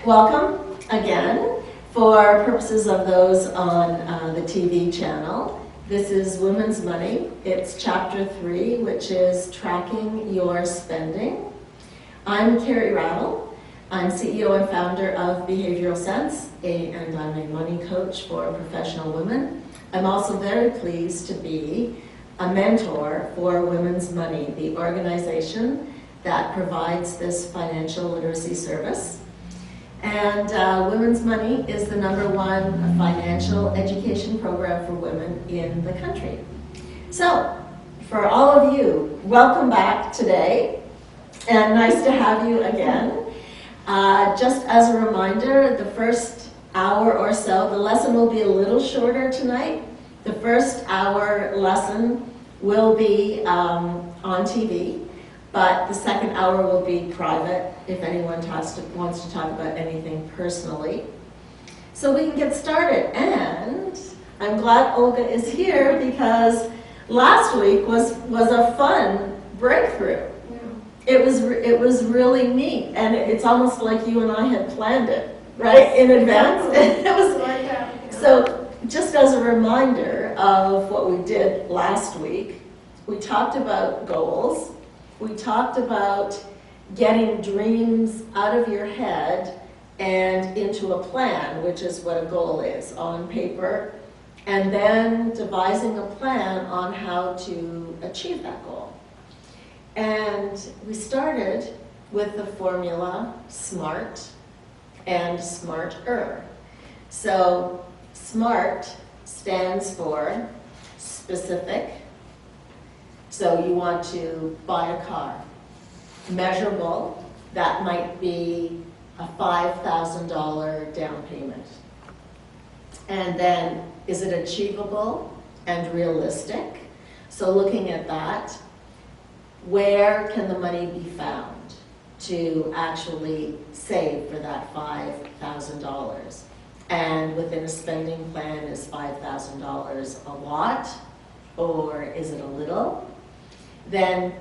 Welcome again. For purposes of those on the TV channel, this is Women's Money. It's Chapter 3, which is Tracking Your Spending. I'm Carrie Rattle. I'm CEO and founder of Behavioral Sense, and I'm a money coach for professional women. I'm also very pleased to be a mentor for Women's Money, the organization that provides this financial literacy service. And Women's Money is the #1 financial education program for women in the country. So, for all of you, welcome back today, and nice to have you again. Just as a reminder, the first hour or so, the lesson will be a little shorter tonight. The first hour lesson will be on TV. But the second hour will be private if anyone wants to talk about anything personally. So we can get started. And I'm glad Olga is here because last week was a fun breakthrough. Yeah. It was really neat, and it's almost like you and I had planned it, right, in advance. It was like that. So just as a reminder of what we did last week, we talked about goals. We talked about getting dreams out of your head and into a plan, which is what a goal is, on paper, and then devising a plan on how to achieve that goal. And we started with the formula SMART and SMARTer. So SMART stands for specific. So you want to buy a car. Measurable, that might be a $5,000 down payment. And then, is it achievable and realistic? So looking at that, where can the money be found to actually save for that $5,000? And within a spending plan, is $5,000 a lot, or is it a little? Then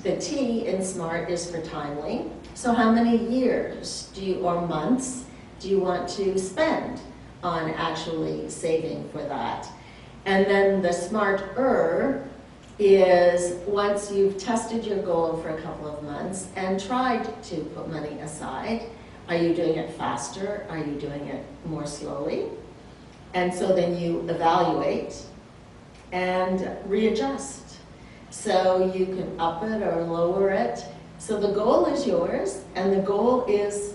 the T in SMART is for timely. So how many years or months do you want to spend on actually saving for that? And then the SMARTer is once you've tested your goal for a couple of months and tried to put money aside, are you doing it faster? Are you doing it more slowly? And so then you evaluate and readjust. So you can up it or lower it. So the goal is yours, and the goal is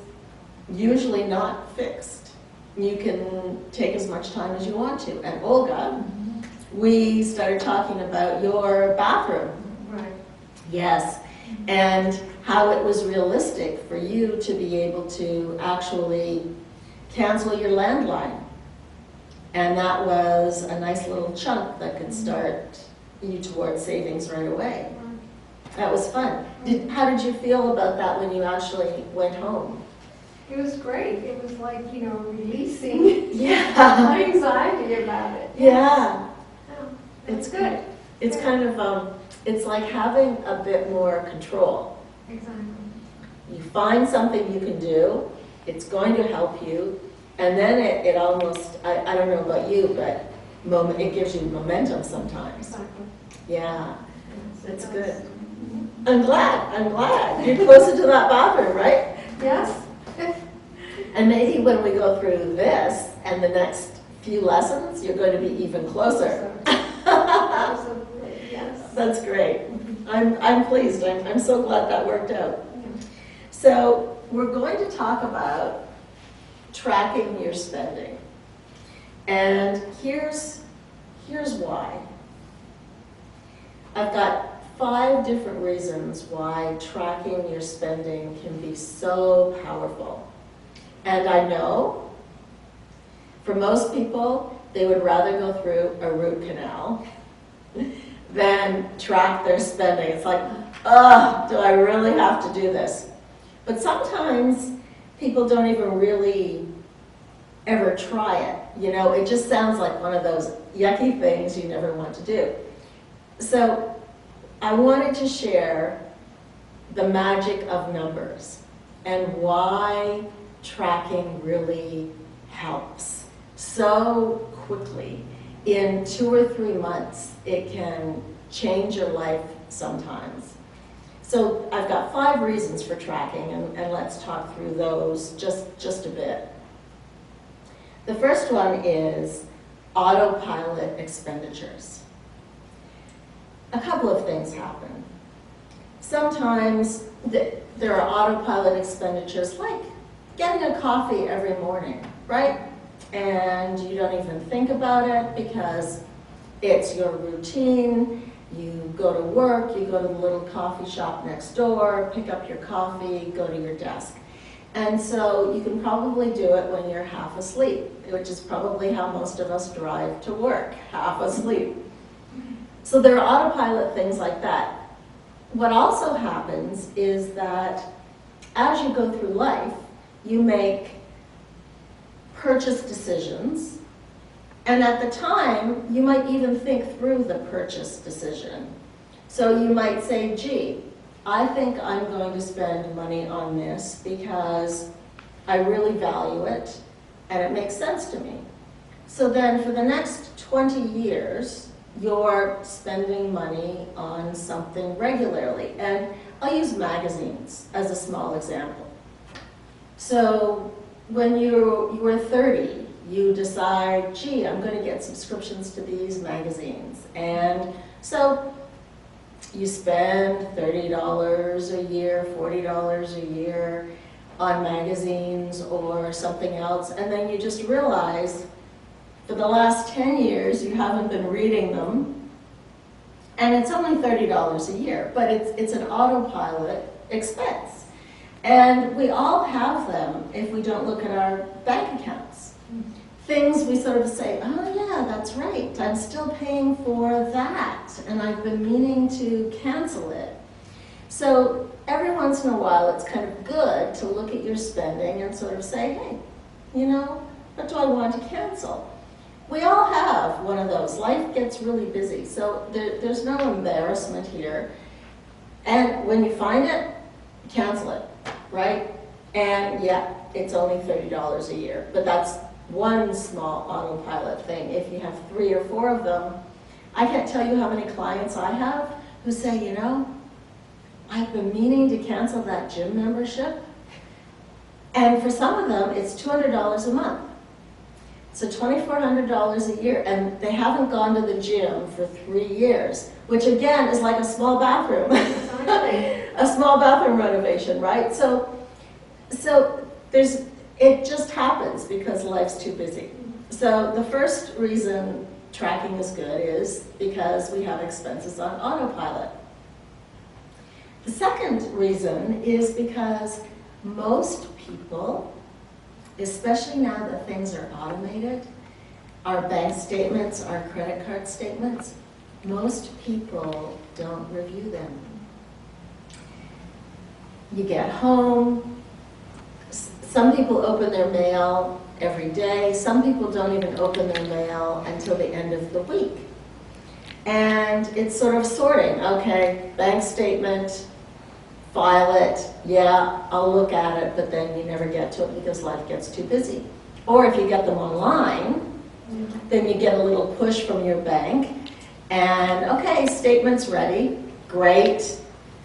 usually not fixed. You can take as much time as you want to. And Olga, we started talking about your bathroom. Right. Yes, and how it was realistic for you to be able to actually cancel your landline. And that was a nice little chunk that could start you towards savings right away. That was fun. How did you feel about that when you actually went home? It was great. It was like, releasing my anxiety about it. Yeah. Oh, It's good. It's kind of, it's like having a bit more control. Exactly. You find something you can do, it's going to help you, and then it almost, I don't know about you, but it gives you momentum sometimes. Exactly. Yeah, that's good. I'm glad. You're closer to that bathroom, right? Yes. And maybe when we go through this and the next few lessons, you're going to be even closer. Absolutely, yes. That's great. I'm pleased. I'm so glad that worked out. So we're going to talk about tracking your spending. And here's why. I've got 5 different reasons why tracking your spending can be so powerful. And I know for most people, they would rather go through a root canal than track their spending. It's like, do I really have to do this? But sometimes people don't even really ever try it. It just sounds like one of those yucky things you never want to do. So I wanted to share the magic of numbers and why tracking really helps so quickly. In 2 or 3 months, it can change your life sometimes. So I've got 5 reasons for tracking, and let's talk through those just a bit. The first one is autopilot expenditures. A couple of things happen. Sometimes there are autopilot expenditures like getting a coffee every morning, right? And you don't even think about it because it's your routine. You go to work, you go to the little coffee shop next door, pick up your coffee, go to your desk. And so you can probably do it when you're half asleep, which is probably how most of us drive to work, half asleep. So there are autopilot things like that. What also happens is that as you go through life, you make purchase decisions, and at the time, you might even think through the purchase decision. So you might say, gee, I think I'm going to spend money on this because I really value it and it makes sense to me. So then for the next 20 years, you're spending money on something regularly. And I'll use magazines as a small example. So when you were 30, you decide, gee, I'm going to get subscriptions to these magazines. And so you spend $30 a year, $40 a year on magazines or something else, and then you just realize for the last 10 years you haven't been reading them, and it's only $30 a year, but it's an autopilot expense. And we all have them if we don't look at our bank accounts. Things we sort of say, oh yeah, that's right, I'm still paying for that, and I've been meaning to cancel it. So every once in a while, it's kind of good to look at your spending and sort of say, hey, you know, what do I want to cancel? We all have one of those. Life gets really busy, so there's no embarrassment here. And when you find it, cancel it, right? And yeah, it's only $30 a year, but that's one small autopilot thing. If you have 3 or 4 of them, I can't tell you how many clients I have who say, you know, I've been meaning to cancel that gym membership. And for some of them, it's $200 a month. So $2,400 a year, and they haven't gone to the gym for 3 years, which again is like a small bathroom. A small bathroom renovation, right? So it just happens because life's too busy. So the first reason tracking is good is because we have expenses on autopilot. The second reason is because most people, especially now that things are automated, our bank statements, our credit card statements, most people don't review them. You get home, some people open their mail every day, some people don't even open their mail until the end of the week. And it's sort of sorting, okay, bank statement, file it, yeah, I'll look at it, but then you never get to it because life gets too busy. Or if you get them online, then you get a little push from your bank, and okay, statement's ready, great,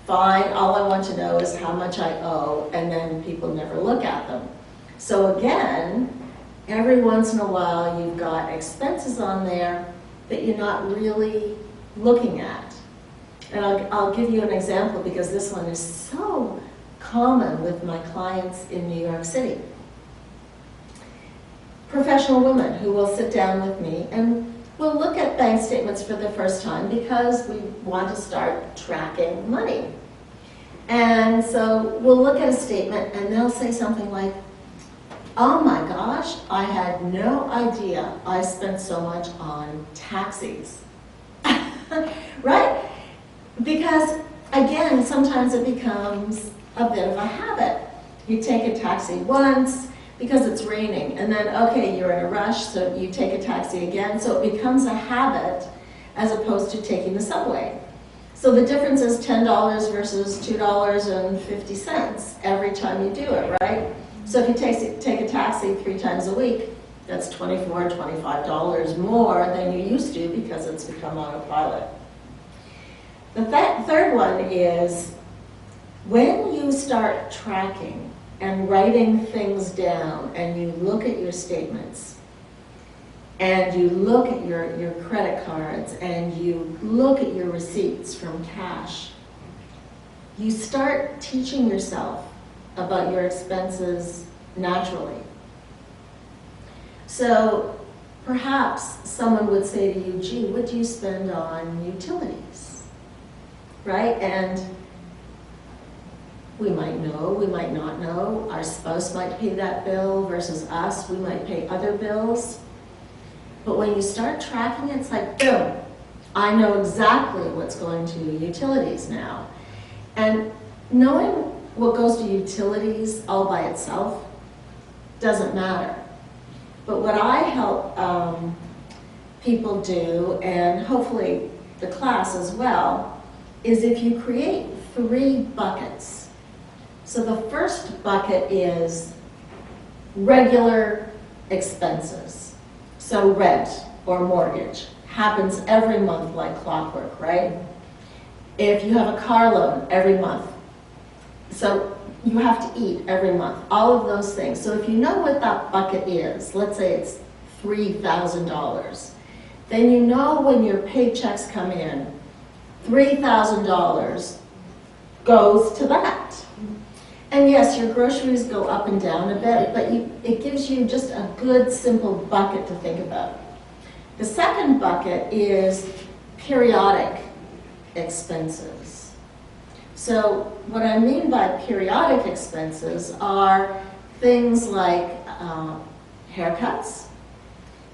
fine, all I want to know is how much I owe, and then people never look at them. So again, every once in a while you've got expenses on there that you're not really looking at. And I'll give you an example because this one is so common with my clients in New York City. Professional women who will sit down with me and we'll look at bank statements for the first time because we want to start tracking money. And so we'll look at a statement and they'll say something like, oh my gosh, I had no idea I spent so much on taxis. Right? Because again, sometimes it becomes a bit of a habit. You take a taxi once because it's raining, and then, okay, you're in a rush, so you take a taxi again, so it becomes a habit as opposed to taking the subway. So the difference is $10 versus $2.50 every time you do it, right? So if you take a taxi 3 times a week, that's $24, $25 more than you used to because it's become autopilot. The third one is when you start tracking and writing things down and you look at your statements and you look at your credit cards and you look at your receipts from cash, you start teaching yourself about your expenses naturally. So perhaps someone would say to you, gee, what do you spend on utilities? Right? And we might know, we might not know. Our spouse might pay that bill versus us. We might pay other bills. But when you start tracking it, it's like, boom, I know exactly what's going to utilities now. And knowing what goes to utilities all by itself doesn't matter. But what I help people do, and hopefully the class as well, is if you create 3 buckets. So the first bucket is regular expenses. So rent or mortgage happens every month like clockwork, right? If you have a car loan every month, so you have to eat every month, all of those things. So if you know what that bucket is, let's say it's $3,000, then you know when your paychecks come in, $3,000 goes to that. And yes, your groceries go up and down a bit, but it gives you just a good, simple bucket to think about. The second bucket is periodic expenses. So what I mean by periodic expenses are things like haircuts.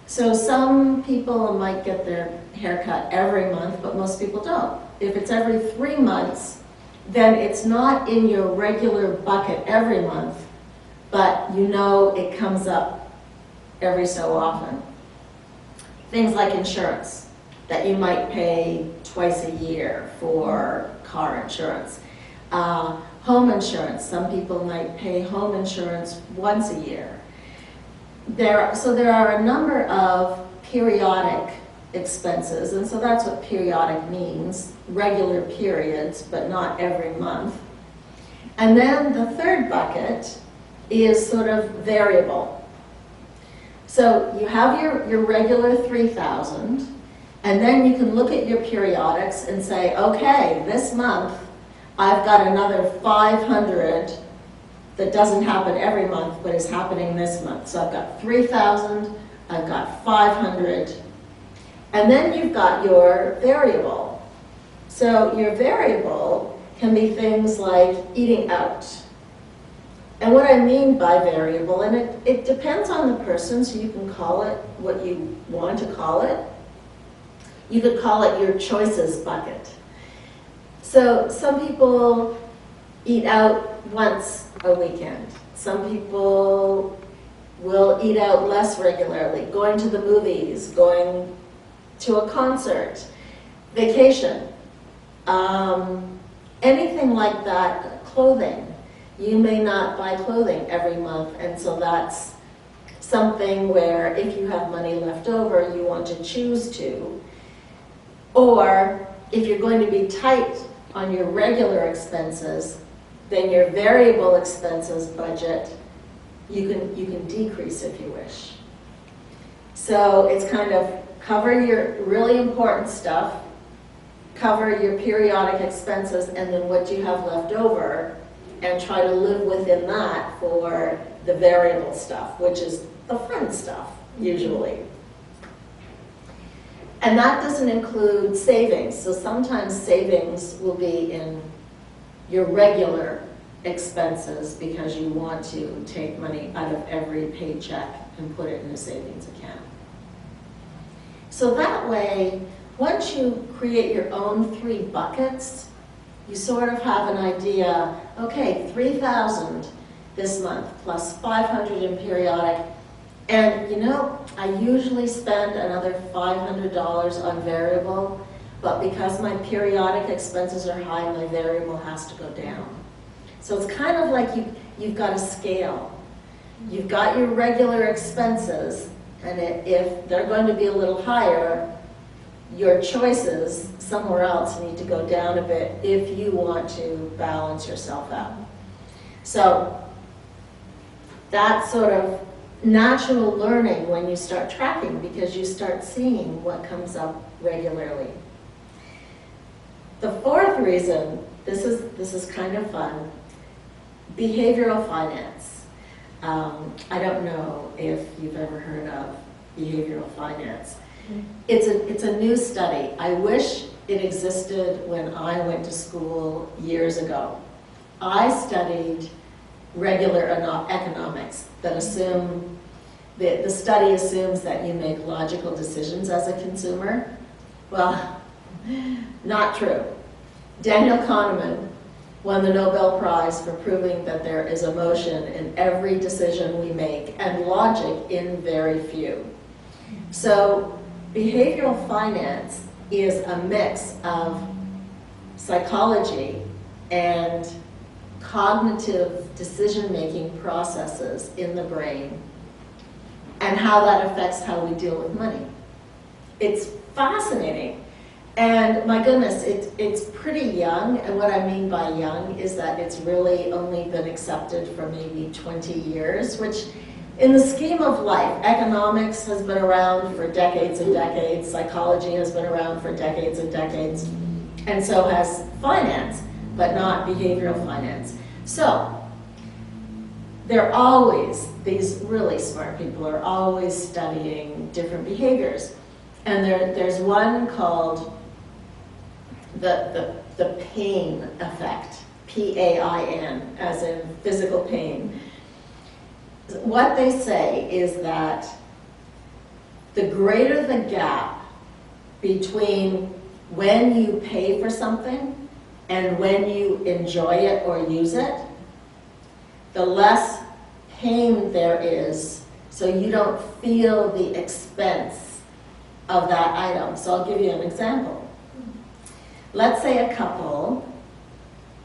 So some people might get their haircut every month, but most people don't. If it's every 3 months, then it's not in your regular bucket every month, but you know it comes up every so often. Things like insurance, that you might pay twice a year for car insurance. Home insurance, some people might pay home insurance once a year. So there are a number of periodic expenses, and so that's what periodic means, regular periods, but not every month. And then the third bucket is sort of variable. So you have your regular 3,000, and then you can look at your periodics and say, okay, this month I've got another 500 that doesn't happen every month, but is happening this month. So I've got 3,000, I've got 500, and then you've got your variable. So your variable can be things like eating out. And what I mean by variable, and it depends on the person, so you can call it what you want to call it. You could call it your choices bucket. So some people eat out once a weekend. Some people will eat out less regularly, going to the movies, going to a concert, vacation, anything like that, clothing. You may not buy clothing every month, and so that's something where if you have money left over, you want to choose to. Or if you're going to be tight on your regular expenses, then your variable expenses budget, you can decrease if you wish. So it's kind of cover your really important stuff, cover your periodic expenses, and then what you have left over, and try to live within that for the variable stuff, which is the fun stuff, usually. And that doesn't include savings. So sometimes savings will be in your regular expenses because you want to take money out of every paycheck and put it in a savings account. So that way, once you create your own 3 buckets, you sort of have an idea, okay, 3,000 this month plus 500 in periodic. And you know, I usually spend another $500 on variable, but because my periodic expenses are high, my variable has to go down. So it's kind of like you've got a scale. You've got your regular expenses, and if they're going to be a little higher, your choices somewhere else need to go down a bit if you want to balance yourself out. So that's sort of natural learning when you start tracking, because you start seeing what comes up regularly. The fourth reason, this is kind of fun, behavioral finance. I don't know if you've ever heard of behavioral finance. It's a new study. I wish it existed when I went to school years ago. I studied regular economics that assume, the study assumes that you make logical decisions as a consumer. Well, not true. Daniel Kahneman won the Nobel Prize for proving that there is emotion in every decision we make and logic in very few. So behavioral finance is a mix of psychology and cognitive decision-making processes in the brain and how that affects how we deal with money. It's fascinating. And my goodness, it's pretty young, and what I mean by young is that it's really only been accepted for maybe 20 years, which in the scheme of life, economics has been around for decades and decades, psychology has been around for decades and decades, and so has finance, but not behavioral finance. So, these really smart people are always studying different behaviors. And there's one called the pain effect, P-A-I-N, as in physical pain. What they say is that the greater the gap between when you pay for something and when you enjoy it or use it, the less pain there is, so you don't feel the expense of that item. So I'll give you an example. Let's say a couple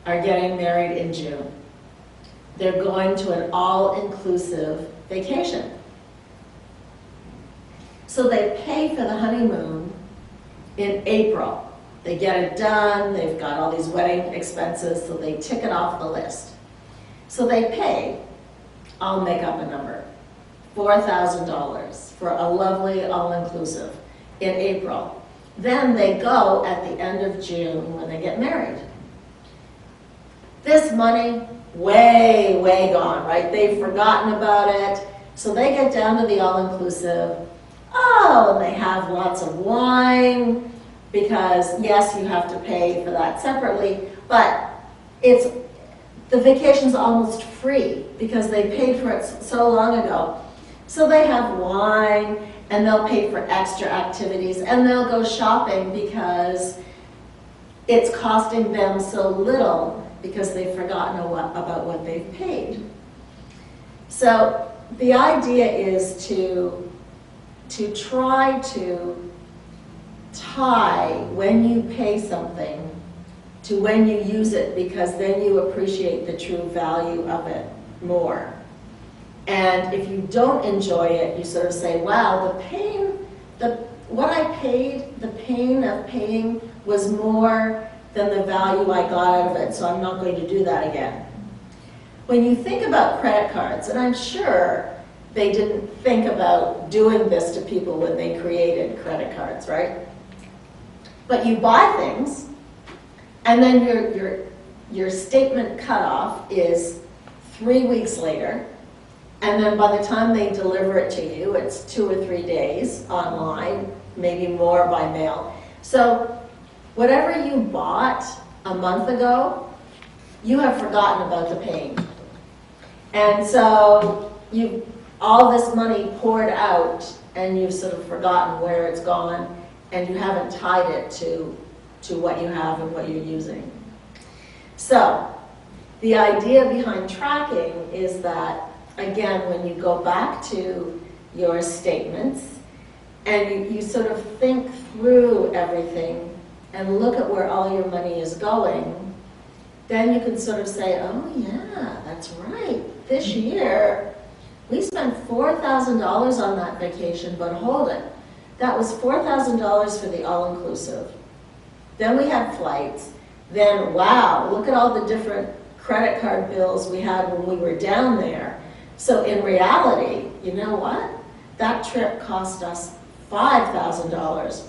are getting married in June. They're going to an all-inclusive vacation. So they pay for the honeymoon in April. They get it done, they've got all these wedding expenses, so they tick it off the list. So they pay, I'll make up a number, $4,000 for a lovely all-inclusive in April. Then they go at the end of June when they get married. This money, way, way gone, right? They've forgotten about it. So they get down to the all-inclusive. Oh, and they have lots of wine, because yes, you have to pay for that separately, but the vacation's almost free because they paid for it so long ago. So they have wine, and they'll pay for extra activities, and they'll go shopping because it's costing them so little because they've forgotten about what they've paid. So the idea is to try to tie when you pay something to when you use it, because then you appreciate the true value of it more. And if you don't enjoy it, you sort of say, wow, what I paid, the pain of paying was more than the value I got out of it, so I'm not going to do that again. When you think about credit cards, and I'm sure they didn't think about doing this to people when they created credit cards, right? But you buy things, and then your statement cutoff is 3 weeks later, and then by the time they deliver it to you, it's 2 or 3 days online, maybe more by mail. So whatever you bought a month ago, you have forgotten about the pain. And so all this money poured out, and you've sort of forgotten where it's gone, and you haven't tied it to what you have and what you're using. So the idea behind tracking is that, again, when you go back to your statements and you sort of think through everything and look at where all your money is going, then you can sort of say, oh yeah, that's right. This year We spent $4,000 on that vacation, but hold it. That was $4,000 for the all-inclusive. Then we had flights. Then, wow, look at all the different credit card bills we had when we were down there. So in reality, you know what? That trip cost us $5,000.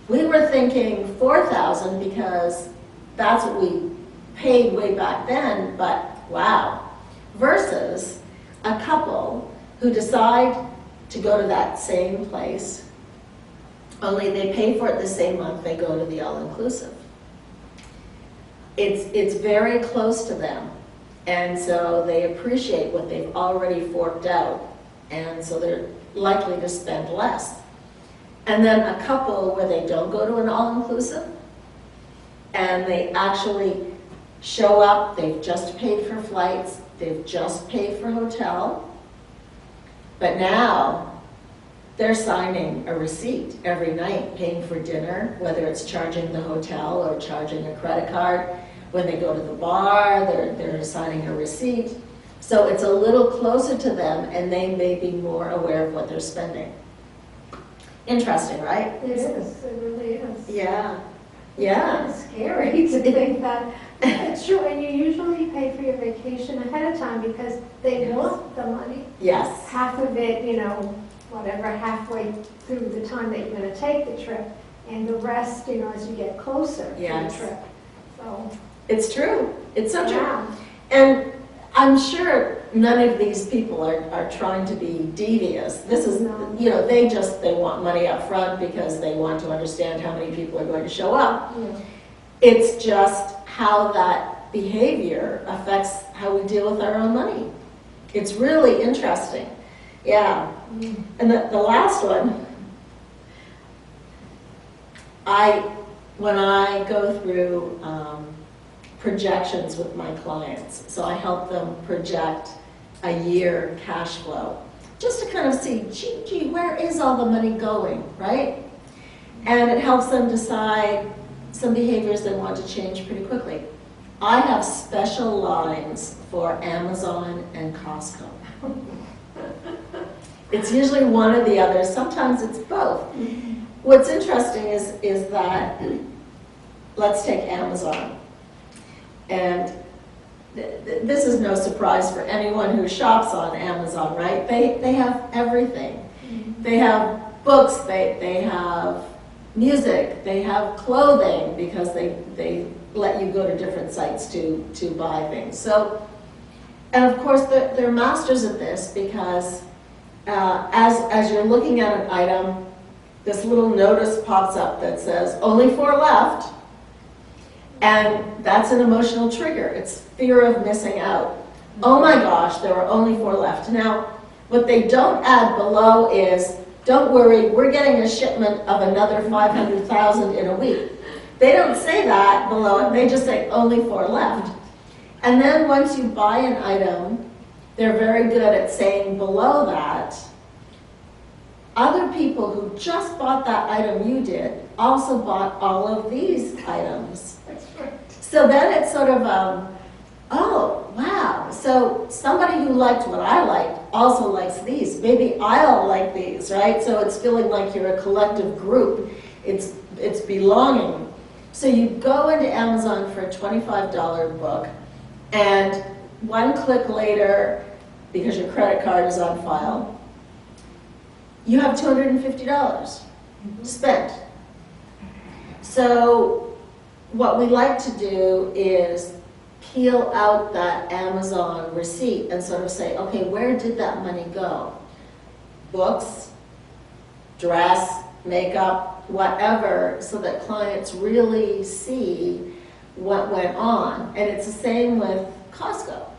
We were thinking $4,000 because that's what we paid way back then, but wow. Versus a couple who decide to go to that same place, only they pay for it the same month they go to the all-inclusive. It's very close to them, and so they appreciate what they've already forked out, and so they're likely to spend less. And then a couple where they don't go to an all-inclusive, and they actually show up, they've just paid for flights, they've just paid for hotel, but now they're signing a receipt every night, paying for dinner, whether it's charging the hotel or charging a credit card. When they go to the bar, they're signing a receipt. So it's a little closer to them, and they may be more aware of what they're spending. Interesting, right? It is, it really is. Yeah, yeah. It's scary to think that. It's true, and you usually pay for your vacation ahead of time because they Yes. want the money. Yes, Half of it, you know, whatever, halfway through the time that you're gonna take the trip, and the rest, you know, as you get closer to Yes. the trip. So, it's true. It's so true. yeah. And I'm sure none of these people are trying to be devious. This is, No. you know, they want money up front because they want to understand how many people are going to show up. Yeah. It's just how that behavior affects how we deal with our own money. It's really interesting. Yeah. Mm. And the last one, when I go through projections with my clients, so I help them project a year cash flow, just to kind of see, gee, where is all the money going, right? And it helps them decide some behaviors they want to change pretty quickly. I have special lines for Amazon and Costco. It's usually one or the other, sometimes it's both. What's interesting is that, let's take Amazon. And this is no surprise for anyone who shops on Amazon, right? They have everything. They have books, they have music, they have clothing, because they let you go to different sites to buy things. So, and of course they're masters at this, because as you're looking at an item, this little notice pops up that says, only 4 left. And that's an emotional trigger. It's fear of missing out. Oh my gosh, there are only 4 left. Now, what they don't add below is, don't worry, we're getting a shipment of another 500,000 in a week. They don't say that below it, they just say only 4 left. And then once you buy an item, they're very good at saying below that, other people who just bought that item you did also bought all of these items. That's right. So then it's sort of, oh, wow. So somebody who liked what I liked also likes these. Maybe I'll like these, right? So it's feeling like you're a collective group. It's belonging. So you go into Amazon for a $25 book, and one click later, because your credit card is on file, you have $250 spent. So what we like to do is peel out that Amazon receipt and sort of say, okay, where did that money go? Books, dress, makeup, whatever, so that clients really see what went on. And it's the same with Costco.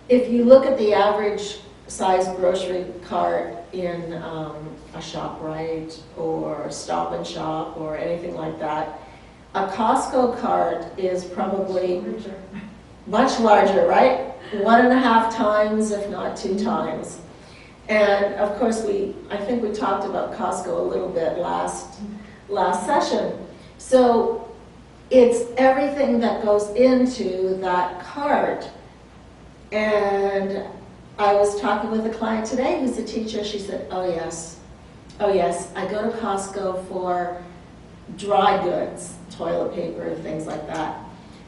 If you look at the average size grocery cart in a ShopRite or Stop and Shop or anything like that, a Costco cart is probably much larger, right? 1.5 times, if not 2 times. And of course, I think we talked about Costco a little bit last session. So it's everything that goes into that cart. And I was talking with a client today who's a teacher. She said, oh yes, I go to Costco for dry goods, toilet paper, things like that.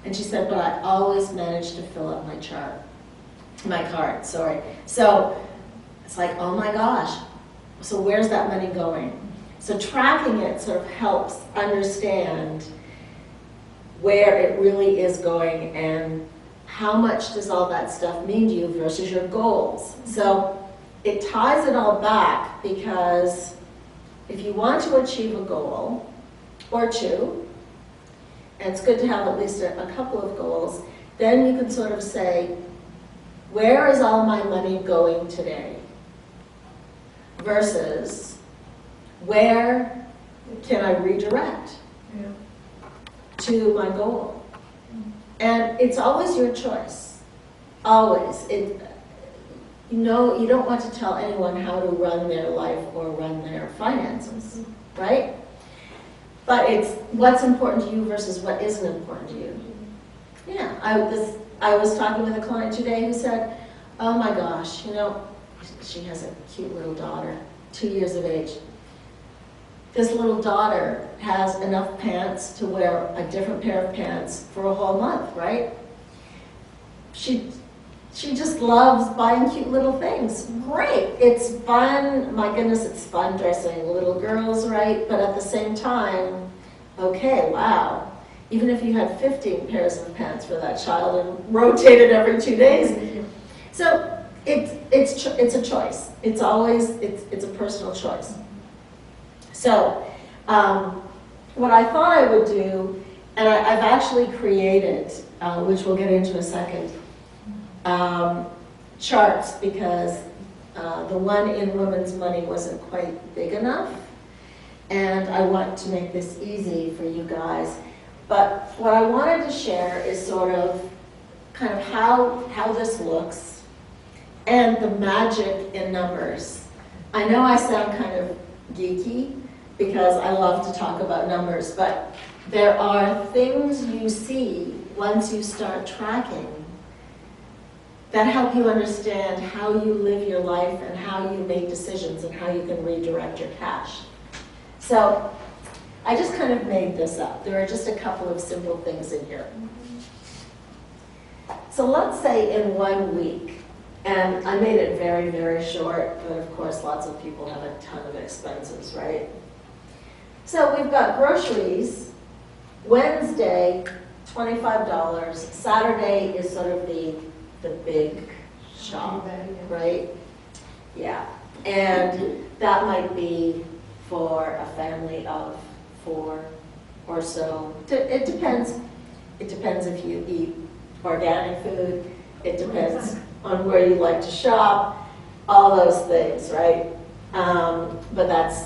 And she said, but I always manage to fill up my cart, sorry. So it's like, oh my gosh, so where's that money going? So tracking it sort of helps understand where it really is going and how much does all that stuff mean to you versus your goals. So it ties it all back, because if you want to achieve a goal or two, and it's good to have at least a couple of goals, then you can sort of say, where is all my money going today? Versus, where can I redirect to my goal? And it's always your choice, always. You don't want to tell anyone how to run their life or run their finances, right? But it's what's important to you versus what isn't important to you. Yeah, I was talking with a client today who said, oh my gosh, she has a cute little daughter, 2 years of age. This little daughter has enough pants to wear a different pair of pants for a whole month, right? She just loves buying cute little things. Great, it's fun. My goodness, it's fun dressing little girls, right? But at the same time, okay, wow. Even if you had 15 pairs of pants for that child and rotated every 2 days. So it's a choice. It's always, it's a personal choice. So what I thought I would do, and I've actually created, which we'll get into in a second, charts, because the one in Women's Money wasn't quite big enough, and I want to make this easy for you guys. But what I wanted to share is sort of kind of how this looks and the magic in numbers. I know I sound kind of geeky because I love to talk about numbers, but there are things you see once you start tracking that help you understand how you live your life and how you make decisions and how you can redirect your cash. So I just kind of made this up. There are just a couple of simple things in here. So let's say in 1 week, and I made it very, very short, but of course lots of people have a ton of expenses, right? So we've got groceries, Wednesday, $25, Saturday is sort of the big shop, right? Yeah, and that might be for a family of 4 or so. It depends. It depends if you eat organic food. It depends on where you like to shop. All those things, right? But that's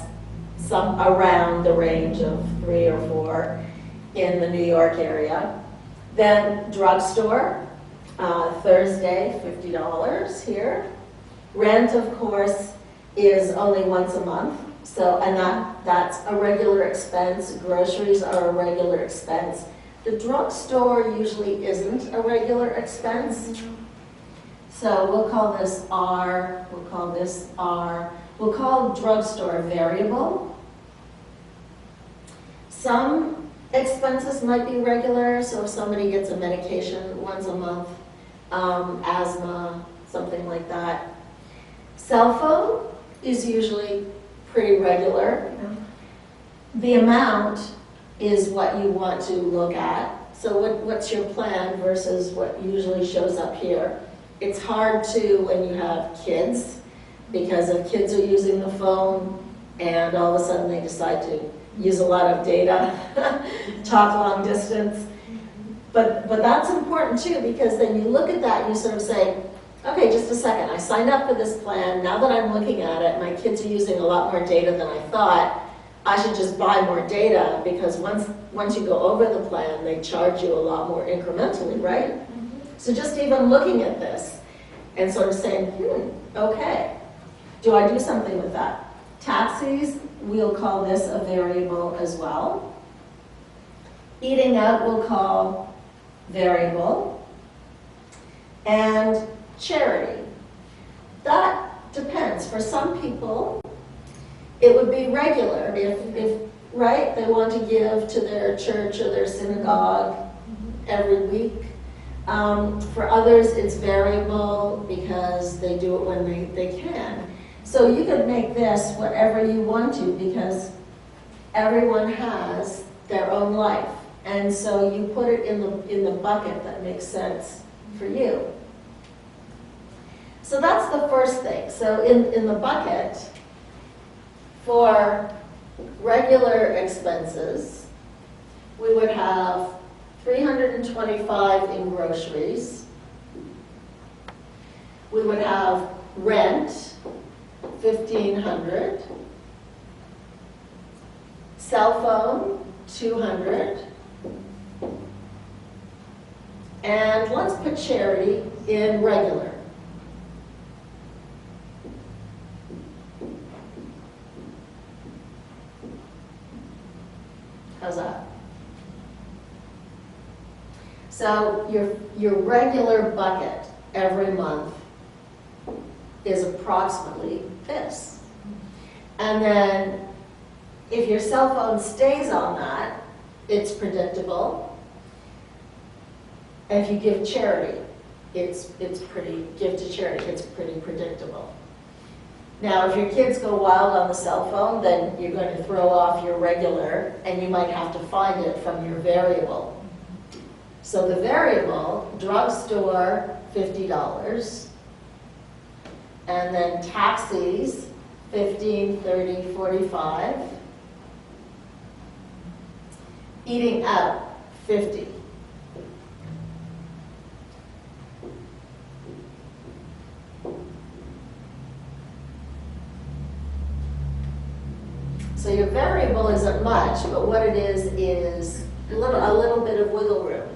some around the range of 3 or 4 in the New York area. Then drugstore, Thursday, $50 here. Rent, of course, is only once a month. So, and that's a regular expense. Groceries are a regular expense. The drugstore usually isn't a regular expense. So we'll call this R, we'll call this R. We'll call drugstore variable. Some expenses might be regular, so if somebody gets a medication once a month, asthma, something like that. Cell phone is usually pretty regular. The amount is what you want to look at. So what's your plan versus what usually shows up here? It's hard to when you have kids, because if kids are using the phone and all of a sudden they decide to use a lot of data, talk long distance. But that's important too, because then you look at that and you sort of say, okay, just a second, I signed up for this plan. Now that I'm looking at it, my kids are using a lot more data than I thought. I should just buy more data, because once you go over the plan, they charge you a lot more incrementally, right? So just even looking at this and sort of saying, okay, do I do something with that? Taxis, we'll call this a variable as well. Eating out, we'll call variable. And charity. that depends. For some people, it would be regular. If right, they want to give to their church or their synagogue every week. For others, it's variable because they do it when they can. So you could make this whatever you want to, because everyone has their own life. And so you put it in the bucket that makes sense for you. So that's the first thing. So in the bucket, for regular expenses, we would have $325 in groceries. We would have rent, $1,500. Cell phone, $200. And let's put charity in regular. How's that? So your regular bucket every month is approximately this. And then if your cell phone stays on that, it's predictable. And if you give charity, it's pretty predictable. Now, if your kids go wild on the cell phone, then you're going to throw off your regular, and you might have to find it from your variable. So the variable, drugstore, $50, and then taxis, $15, $30, $45. Eating out, $50. So your variable isn't much, but what it is a little bit of wiggle room.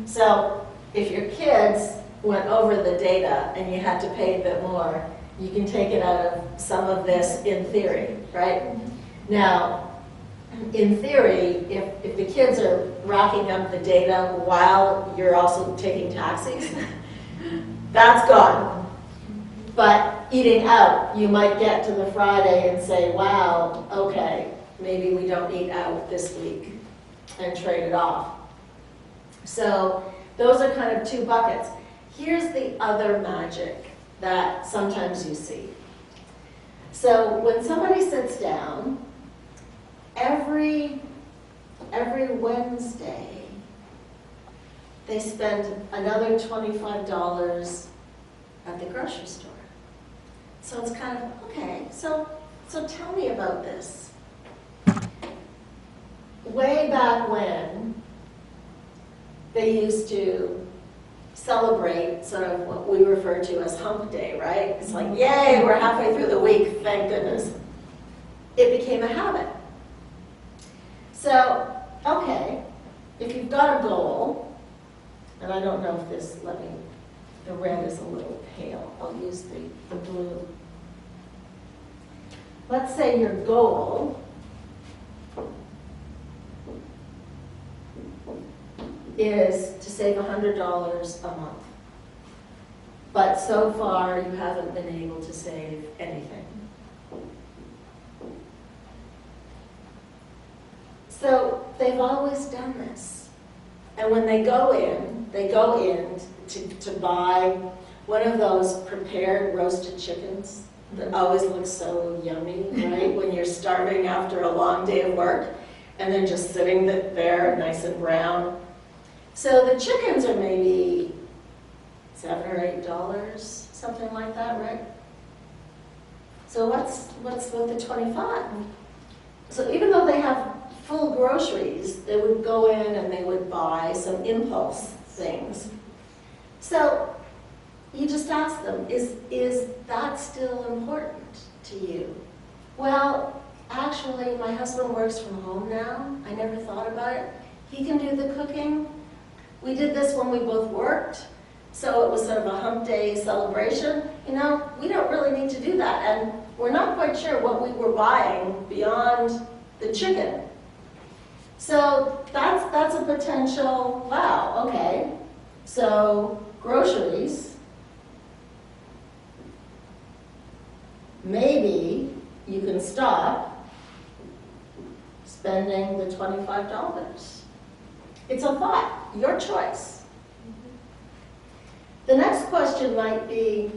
So if your kids went over the data and you had to pay a bit more, you can take it out of some of this in theory, right? Now, in theory, if the kids are racking up the data while you're also taking taxis, that's gone. But eating out, you might get to the Friday and say, wow, okay, maybe we don't eat out this week, and trade it off. So those are kind of two buckets. Here's the other magic that sometimes you see. So when somebody sits down, every Wednesday, they spend another $25 at the grocery store. So it's kind of, okay, so tell me about this. Way back when, they used to celebrate sort of what we refer to as hump day, right? It's like, yay, we're halfway through the week, thank goodness. It became a habit. So, okay, if you've got a goal, and I don't know if this, the red is a little pale. I'll use the blue. Let's say your goal is to save $100 a month. But so far, you haven't been able to save anything. So they've always done this. And when they go in to buy one of those prepared roasted chickens that always looks so yummy, right? When you're starving after a long day of work, and they're just sitting there nice and brown. So the chickens are maybe $7 or $8, something like that, right? So what's with the 25? So even though they have full groceries, they would go in and they would buy some impulse things. So you just ask them, is that still important to you? Well, actually, my husband works from home now. I never thought about it. He can do the cooking. We did this when we both worked, so it was sort of a hump day celebration. You know, we don't really need to do that, and we're not quite sure what we were buying beyond the chicken. So that's a potential, wow, okay. So groceries, maybe you can stop spending the $25. It's a thought, your choice. The next question might be,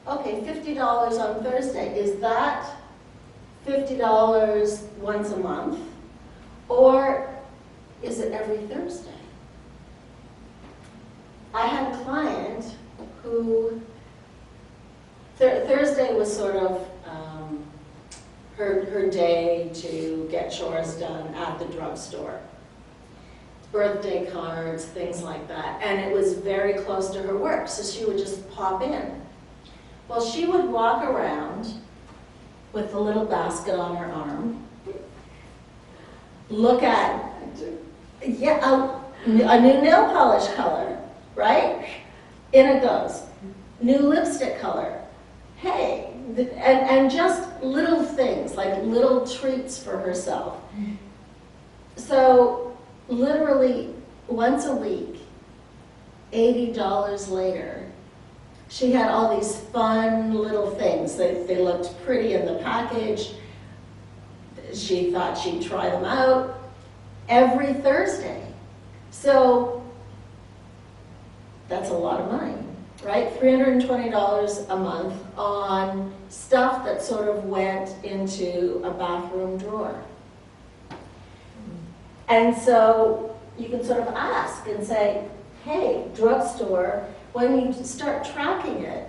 okay, $50 on Thursday, is that $50 once a month, or is it every Thursday? I had a client who, Thursday was sort of her day to get chores done at the drugstore. Birthday cards, things like that. And it was very close to her work, so she would just pop in. Well, she would walk around with the little basket on her arm, look at, a new nail polish color, right? In it goes. New lipstick color. Hey, and just little things, like little treats for herself. So literally once a week, $80 later, she had all these fun little things. They looked pretty in the package. She thought she'd try them out every Thursday. So that's a lot of money, right? $320 a month on stuff that sort of went into a bathroom drawer. And so you can sort of ask and say, hey, drugstore, when you start tracking it,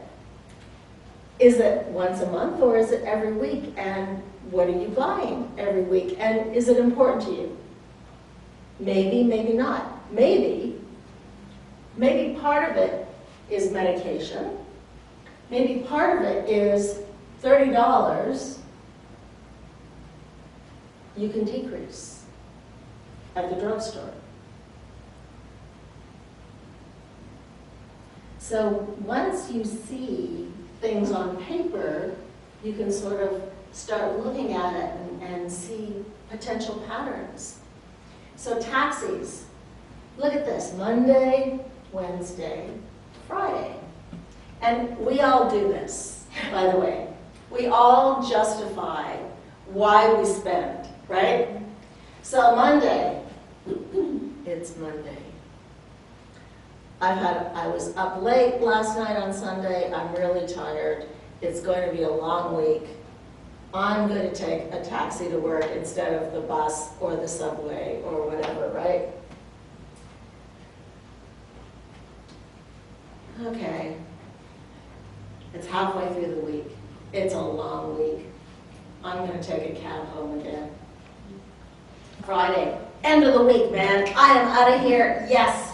is it once a month or is it every week? And what are you buying every week? And is it important to you? Maybe, maybe not. Maybe part of it is medication. Maybe part of it is $30 you can decrease at the drugstore. So once you see things on paper, you can sort of start looking at it and see potential patterns. So taxis, look at this, Monday, Wednesday, Friday. And we all do this, by the way. We all justify why we spend, right? So Monday, it's Monday. I was up late last night on Sunday. I'm really tired. It's going to be a long week. I'm going to take a taxi to work instead of the bus or the subway or whatever, right? Okay. It's halfway through the week. It's a long week. I'm going to take a cab home again. Friday, end of the week, man. I am out of here. Yes.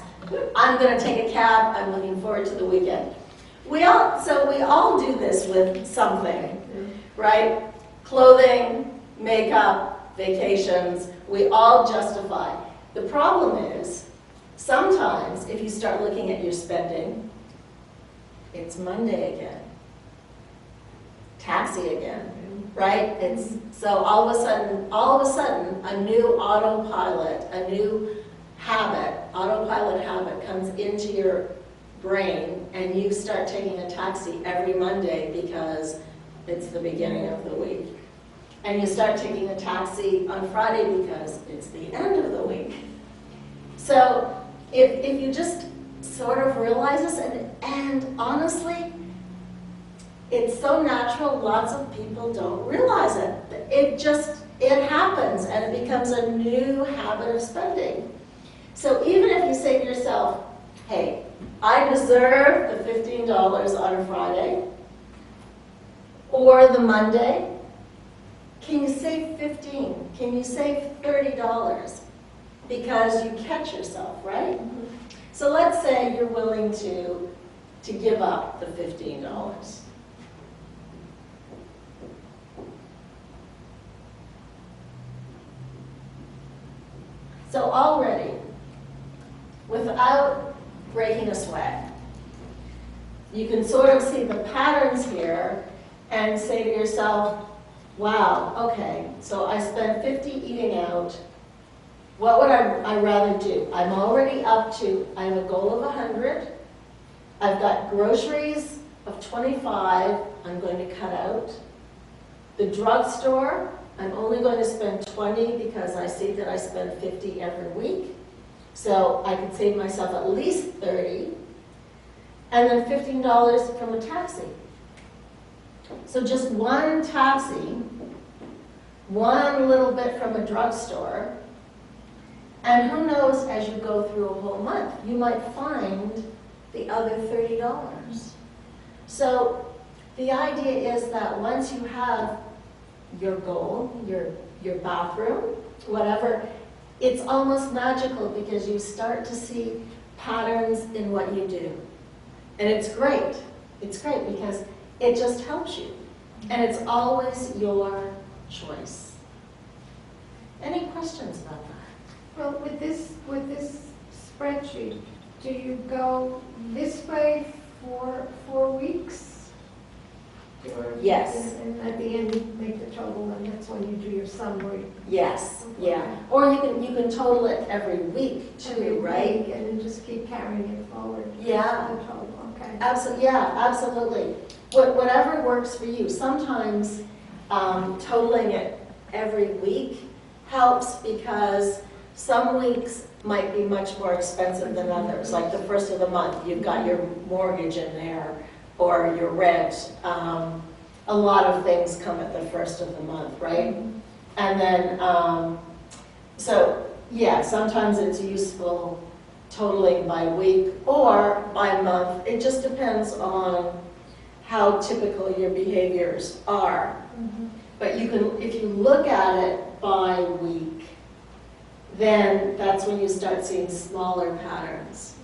I'm going to take a cab. I'm looking forward to the weekend. So we all do this with something, right? Clothing, makeup, vacations, we all justify. The problem is, sometimes if you start looking at your spending, it's Monday again. Taxi again, right? So all of a sudden, a new autopilot, a new autopilot habit comes into your brain, and you start taking a taxi every Monday because it's the beginning of the week. And you start taking a taxi on Friday because it's the end of the week. So if you just sort of realize this, and honestly, it's so natural, lots of people don't realize it. It happens, and it becomes a new habit of spending. So even if you say to yourself, hey, I deserve the $15 on a Friday, or the Monday, can you save $15? Can you save $30? Because you catch yourself, right? Mm-hmm. So let's say you're willing to give up the $15. So already, without breaking a sweat, you can sort of see the patterns here and say to yourself, wow, okay, so I spent $50 eating out. What would I rather do? I'm already up to, I have a goal of 100. I've got groceries of 25 I'm going to cut out. The drugstore, I'm only going to spend 20 because I see that I spend 50 every week. So I could save myself at least 30. And then $15 from a taxi. So just one taxi, one little bit from a drugstore, and who knows, as you go through a whole month, you might find the other $30. So the idea is that once you have your goal, your bathroom, whatever, it's almost magical because you start to see patterns in what you do. And it's great. It's great because it just helps you. And it's always your choice. Any questions about that? Well, with this spreadsheet, do you go this way for 4 weeks? Yes. And at the end, you make the total, and that's when you do your summary. Yes, yeah. Or you can total it every week too, Every right? week, and then just keep carrying it forward. Yeah. The total, okay. Yeah, absolutely. Whatever works for you. Sometimes totaling it every week helps because some weeks might be much more expensive than others. Like the first of the month, you've got your mortgage in there or your rent. A lot of things come at the first of the month, right? And then, so yeah, sometimes it's useful totaling by week or by month. It just depends on how typical your behaviors are. But you can, if you look at it by week, then that's when you start seeing smaller patterns.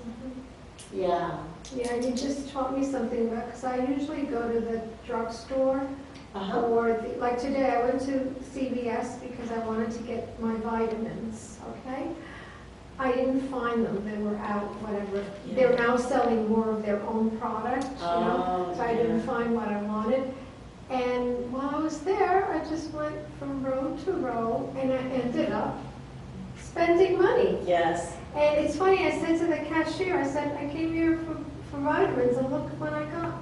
Yeah. Yeah, you just taught me something about, because I usually go to the drugstore, or like today I went to CVS because I wanted to get my vitamins, okay? I didn't find them, they were out, whatever. Yeah. They're now selling more of their own product, you know, so I didn't find what I wanted. And while I was there, I just went from row to row, and I ended up spending money. Yes. And it's funny, I said to the cashier, I said, I came here for vitamins, and look what I got.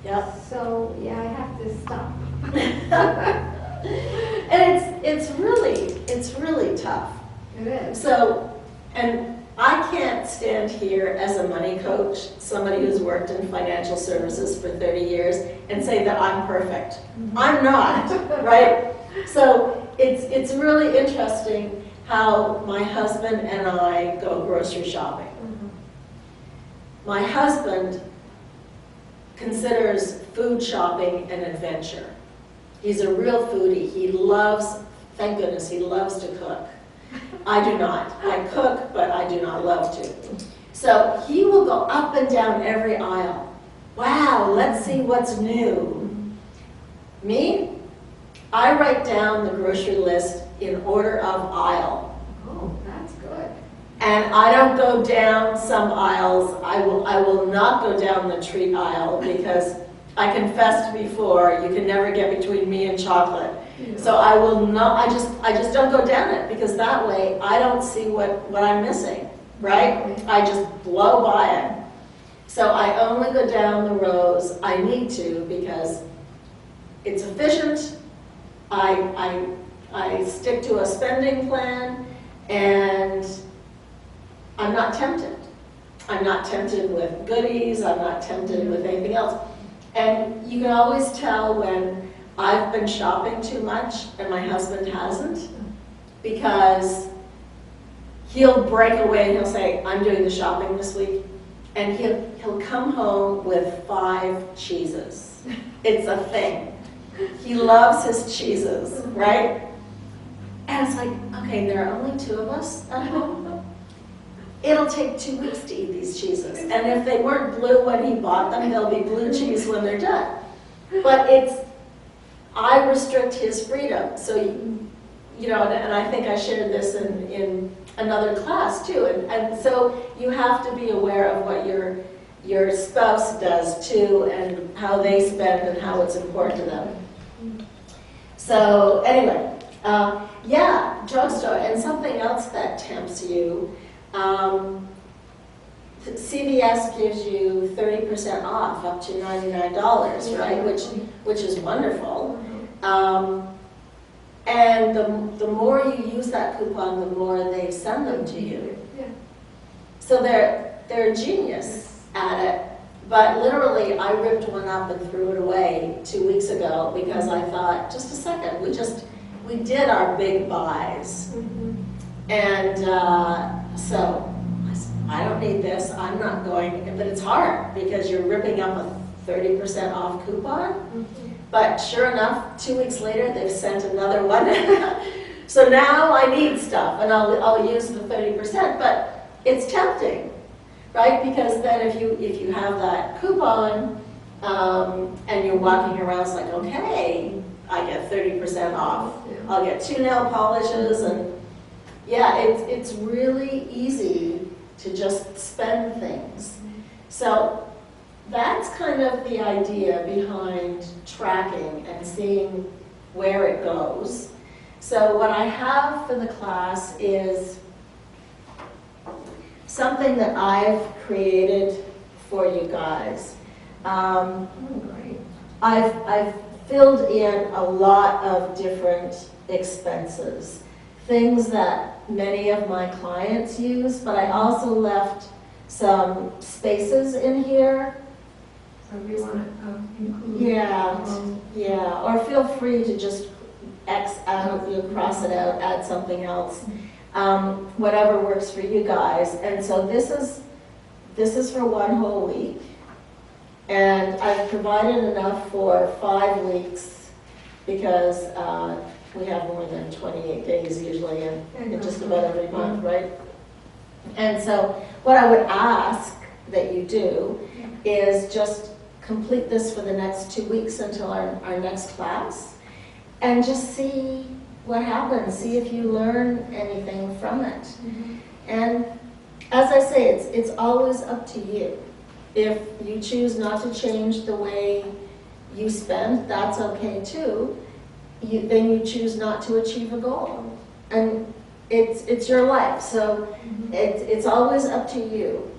Yep. So, yeah, I have to stop. And it's really tough. It is. So, and I can't stand here as a money coach, somebody who's worked in financial services for 30 years, and say that I'm perfect. I'm not, right? So it's really interesting how my husband and I go grocery shopping. My husband considers food shopping an adventure. He's a real foodie. He loves, thank goodness, he loves to cook. I do not. I cook, but I do not love to. So he will go up and down every aisle. Wow, let's see what's new. Me? I write down the grocery list in order of aisle. Oh, that's good. And I don't go down some aisles. I will not go down the treat aisle because I confessed before, you can never get between me and chocolate. So I will not, I just don't go down it because that way I don't see what I'm missing, right? I just blow by it. So I only go down the rows I need to because it's efficient. I stick to a spending plan and I'm not tempted. I'm not tempted with goodies. I'm not tempted with anything else. And you can always tell when I've been shopping too much and my husband hasn't, because he'll break away and he'll say, I'm doing the shopping this week, and he'll come home with 5 cheeses. It's a thing. He loves his cheeses, right? And it's like, okay, there are only 2 of us at home. It'll take 2 weeks to eat these cheeses. And if they weren't blue when he bought them, they'll be blue cheese when they're done. But I restrict his freedom. So, you know, and I think I shared this in another class too. And so you have to be aware of what your spouse does too, and how they spend and how it's important to them. So anyway, yeah, drugstore. And something else that tempts you, CVS gives you 30% off up to $99, right? Which is wonderful. And the more you use that coupon, the more they send them to you. Yeah. So they're a genius at it. But literally, I ripped one up and threw it away 2 weeks ago because I thought, just a second, we did our big buys. And so I don't need this, I'm not going, but it's hard because you're ripping up a 30% off coupon. But sure enough, 2 weeks later, they've sent another one. So now I need stuff, and I'll use the 30%, but it's tempting, right? Because then if you have that coupon, and you're walking around, it's like, okay, I get 30% off. I'll get 2 nail polishes, and yeah, it's really easy to just spend things. So that's kind of the idea behind tracking and seeing where it goes. So what I have for the class is something that I've created for you guys. I've filled in a lot of different expenses, things that many of my clients use, but I also left some spaces in here. So if you want to include. Yeah, or feel free to just X out, you cross it out, add something else, whatever works for you guys. And so this is for 1 whole week, and I've provided enough for 5 weeks because we have more than 28 days usually in just about every month, right? And so what I would ask that you do is just complete this for the next 2 weeks until our next class, and just see what happens, see if you learn anything from it. And as I say, it's always up to you. If you choose not to change the way you spend, that's okay too. Then you choose not to achieve a goal. And it's your life, so it's always up to you.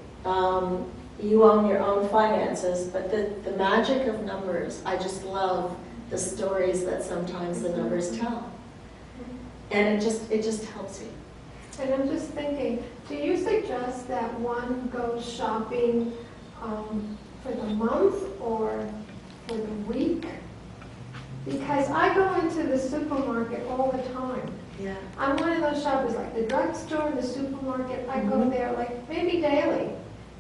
You own your own finances, but the magic of numbers, I just love the stories that sometimes the numbers tell. And it just helps you. And I'm just thinking, do you suggest that one goes shopping for the month or for the week? Because I go into the supermarket all the time. Yeah. I'm one of those shoppers, like the drugstore, the supermarket, I go there like maybe daily.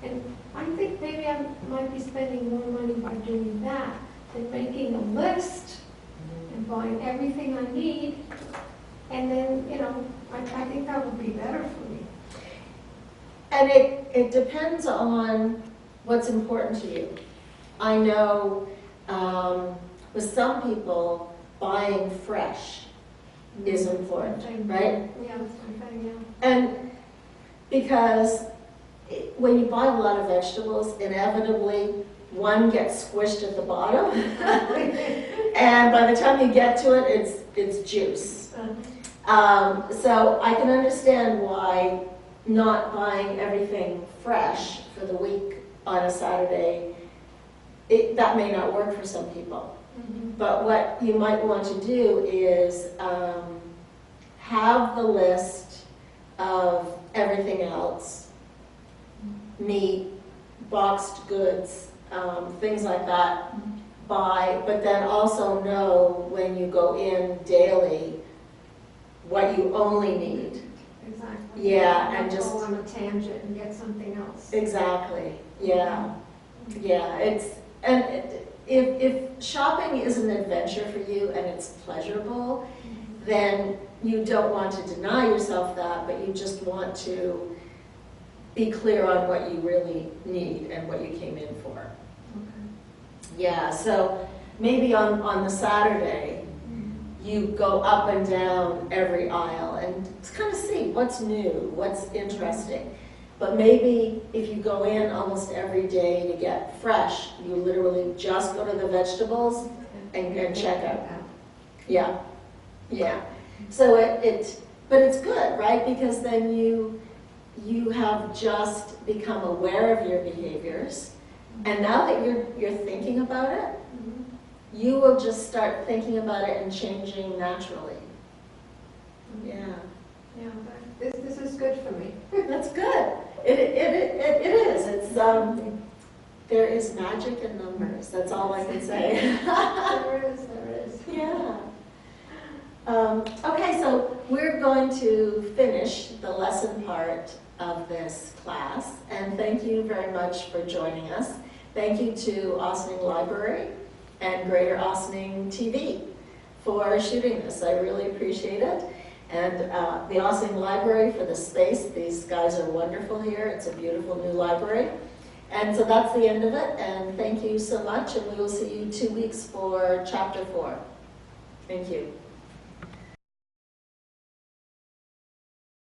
And I think maybe I might be spending more money by doing that than making a list and buying everything I need. And then, I think that would be better for me. And it depends on what's important to you. I know with some people, buying fresh is important, right? Yeah, that's my thing, yeah. And because when you buy a lot of vegetables, inevitably one gets squished at the bottom, and by the time you get to it, it's juice. So I can understand why not buying everything fresh for the week on a Saturday, that may not work for some people. But what you might want to do is have the list of everything else, meat, boxed goods, things like that, but then also know when you go in daily what you only need. Exactly. Yeah, and just go on a tangent and get something else. Exactly. Yeah. Yeah. If shopping is an adventure for you and it's pleasurable, then you don't want to deny yourself that, but you just want to be clear on what you really need and what you came in for. Yeah, so maybe on the Saturday, you go up and down every aisle and kind of see what's new, what's interesting. But maybe if you go in almost every day to get fresh, you literally just go to the vegetables and check out. Yeah, yeah. So but it's good, right? Because then you have just become aware of your behaviors, and now that you're thinking about it, you will just start thinking about it and changing naturally. Yeah. Yeah, but this is good for me. That's good. It is. It's there is magic in numbers. That's all I can say. There is. Yeah. Okay, so we're going to finish the lesson part of this class, and thank you very much for joining us. Thank you to Ossining Library and Greater Ossining TV for shooting this. I really appreciate it. And the Ossining Library for the space. These guys are wonderful here. It's a beautiful new library. And so that's the end of it, and thank you so much, and we will see you 2 weeks for Chapter 4. Thank you.